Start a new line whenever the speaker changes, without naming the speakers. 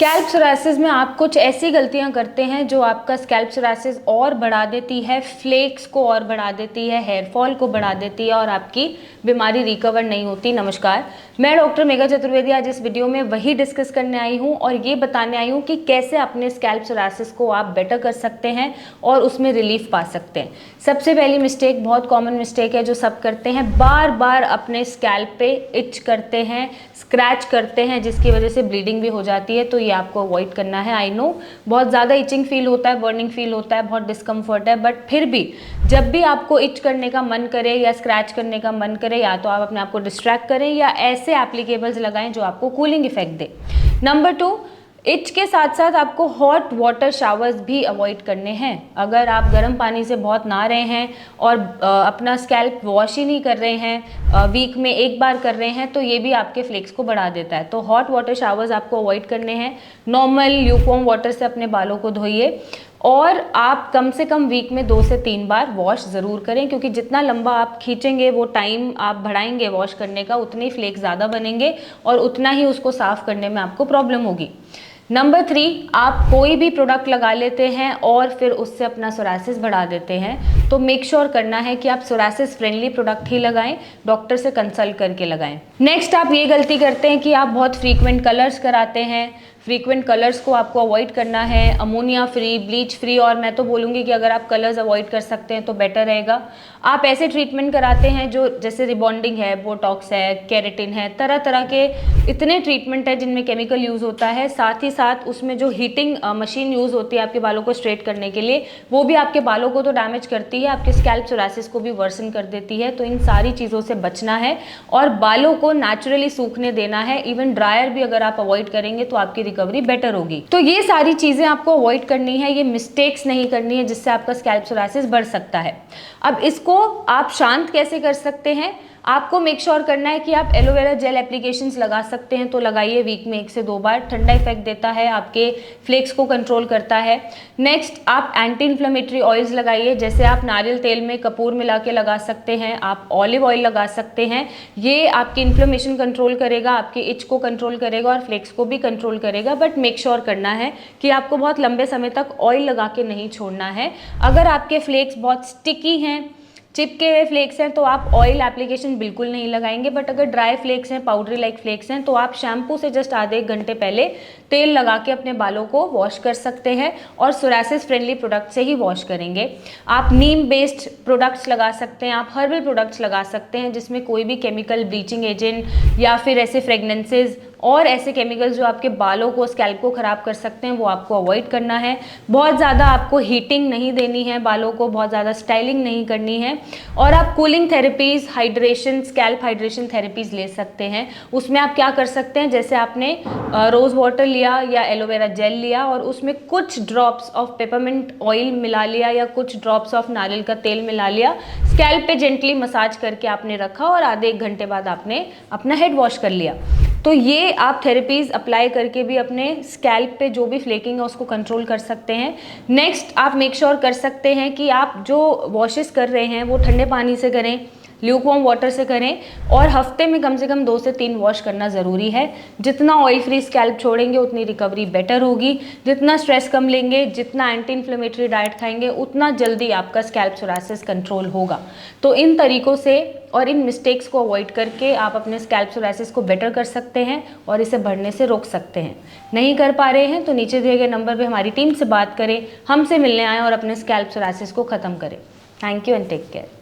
Scalp psoriasis में आप कुछ ऐसी गलतियां करते हैं जो आपका स्कैल्प सोरासिस और बढ़ा देती है, फ्लेक्स को और बढ़ा देती है, हेयर फॉल को बढ़ा देती है और आपकी बीमारी रिकवर नहीं होती। नमस्कार, मैं डॉक्टर मेघा चतुर्वेदी आज इस वीडियो में वही डिस्कस करने आई हूं और ये बताने आई हूं कि कैसे अपने स्कैल्प सोरासिस को आप बेटर कर सकते हैं और उसमें रिलीफ पा सकते हैं। सबसे पहली मिस्टेक, बहुत कॉमन मिस्टेक है जो सब करते हैं, बार बार अपने स्कैल्प पे इच करते हैं, स्क्रैच करते हैं, जिसकी वजह से ब्लीडिंग भी हो जाती है। तो ये आपको अवॉइड करना है। आई नो बहुत ज़्यादा इचिंग फील होता है, बर्निंग फील होता है, बहुत डिस्कम्फर्ट है, बट फिर भी जब भी आपको इच करने का मन करे या स्क्रैच करने का मन करे, या तो आप अपने आप को डिस्ट्रैक्ट करें या ऐसे एप्लीकेबल्स लगाएं जो आपको कूलिंग इफेक्ट दे। नंबर 2, इच के साथ साथ आपको हॉट वाटर शावर्स भी अवॉइड करने हैं। अगर आप गर्म पानी से बहुत नहा रहे हैं और अपना स्कैल्प वॉश ही नहीं कर रहे हैं, वीक में एक बार कर रहे हैं, तो ये भी आपके फ्लेक्स को बढ़ा देता है। तो हॉट वाटर शावर्स आपको अवॉइड करने हैं। नॉर्मल ल्यूकवार्म वाटर से अपने बालों को धोइए और आप कम से कम वीक में 2 से 3 बार वॉश ज़रूर करें, क्योंकि जितना लंबा आप खींचेंगे, वो टाइम आप बढ़ाएंगे वॉश करने का, उतने ही फ्लेक्स ज़्यादा बनेंगे और उतना ही उसको साफ़ करने में आपको प्रॉब्लम होगी। नंबर 3, आप कोई भी प्रोडक्ट लगा लेते हैं और फिर उससे अपना सोरासिस बढ़ा देते हैं, तो मेक श्योर करना है कि आप सोरासिस फ्रेंडली प्रोडक्ट ही लगाएं, डॉक्टर से कंसल्ट करके लगाएं। नेक्स्ट, आप ये गलती करते हैं कि आप बहुत फ्रीक्वेंट कलर्स कराते हैं। फ्रीक्वेंट कलर्स को आपको अवॉइड करना है, अमोनिया फ्री, ब्लीच फ्री, और मैं तो बोलूँगी कि अगर आप कलर्स अवॉइड कर सकते हैं तो बेटर रहेगा। आप ऐसे ट्रीटमेंट कराते हैं जो जैसे रिबॉन्डिंग है, बोटॉक्स है, केराटिन है, तरह तरह के इतने ट्रीटमेंट है जिनमें केमिकल यूज़ होता है। साथ ही साथ उसमें जो हीटिंग मशीन यूज़ होती है आपके बालों को स्ट्रेट करने के लिए, वो भी आपके बालों को तो डैमेज करती है, आपके स्कैल्प सोरासिस को भी वर्सन कर देती है। तो इन सारी चीज़ों से बचना है और बालों को नेचुरली सूखने देना है। इवन ड्रायर भी अगर आप अवॉइड करेंगे तो आपकी रिकवरी बेटर होगी। तो ये सारी चीजें आपको अवॉइड करनी है, ये मिस्टेक्स नहीं करनी है जिससे आपका स्कैल्प सोरासिस बढ़ सकता है। अब इसको आप शांत कैसे कर सकते हैं? आपको मेक श्योर करना है कि आप एलोवेरा जेल एप्लीकेशंस लगा सकते हैं तो लगाइए, वीक में 1 से 2 बार। ठंडा इफेक्ट देता है, आपके फ्लेक्स को कंट्रोल करता है। नेक्स्ट, आप एंटी इन्फ्लेमेटरी ऑयल्स लगाइए, जैसे आप नारियल तेल में कपूर मिला के लगा सकते हैं, आप ऑलिव ऑयल लगा सकते हैं। ये आपकी इन्फ्लेमेशन कंट्रोल करेगा, आपके इच को कंट्रोल करेगा और फ्लेक्स को भी कंट्रोल करेगा। बट मेक श्योर करना है कि आपको बहुत लंबे समय तक ऑयल लगा के नहीं छोड़ना है। अगर आपके फ्लेक्स बहुत स्टिकी हैं, चिपके हुए फ्लेक्स हैं, तो आप ऑयल एप्लीकेशन बिल्कुल नहीं लगाएंगे। बट अगर ड्राई फ्लेक्स हैं, पाउडरी लाइक फ्लेक्स हैं, तो आप शैम्पू से जस्ट आधे 1 घंटे पहले तेल लगा के अपने बालों को वॉश कर सकते हैं और सोरासिस फ्रेंडली प्रोडक्ट से ही वॉश करेंगे। आप नीम बेस्ड प्रोडक्ट्स लगा सकते हैं, आप हर्बल प्रोडक्ट्स लगा सकते हैं जिसमें कोई भी केमिकल, ब्लीचिंग एजेंट या फिर ऐसे फ्रेगनेंसेज और ऐसे केमिकल्स जो आपके बालों को, स्कैल्प को ख़राब कर सकते हैं, वो आपको अवॉइड करना है। बहुत ज़्यादा आपको हीटिंग नहीं देनी है बालों को, बहुत ज़्यादा स्टाइलिंग नहीं करनी है। और आप cooling therapies, hydration, scalp hydration therapies ले सकते हैं। उसमें आप क्या कर सकते हैं, जैसे आपने रोज़ वाटर लिया या एलोवेरा जेल लिया और उसमें कुछ ड्रॉप्स ऑफ पेपरमिंट ऑयल मिला लिया या कुछ ड्रॉप्स ऑफ नारियल का तेल मिला लिया, स्कैल्प पे जेंटली मसाज करके आपने रखा और आधे 1 घंटे बाद आपने अपना हेड वॉश कर लिया। तो ये आप थेरेपीज़ अप्लाई करके भी अपने स्कैल्प पे जो भी फ्लेकिंग है उसको कंट्रोल कर सकते हैं। नेक्स्ट, आप मेक श्योर कर सकते हैं कि आप जो वॉशेस कर रहे हैं वो ठंडे पानी से करें, ल्यूकवार्म वाटर से करें और हफ्ते में कम से कम 2 से 3 वॉश करना ज़रूरी है। जितना ऑयल फ्री स्कैल्प छोड़ेंगे उतनी रिकवरी बेटर होगी। जितना स्ट्रेस कम लेंगे, जितना एंटी इन्फ्लेमेटरी डाइट खाएंगे, उतना जल्दी आपका स्कैल्प सोरासिस कंट्रोल होगा। तो इन तरीक़ों से और इन मिस्टेक्स को अवॉइड करके आप अपने स्कैल्प सोरासिस को बेटर कर सकते हैं और इसे बढ़ने से रोक सकते हैं। नहीं कर पा रहे हैं तो नीचे दिए गए नंबर पर हमारी टीम से बात करें, हमसे मिलने आएँ और अपने स्कैल्प सोरासिस को ख़त्म करें। Thank you and take care.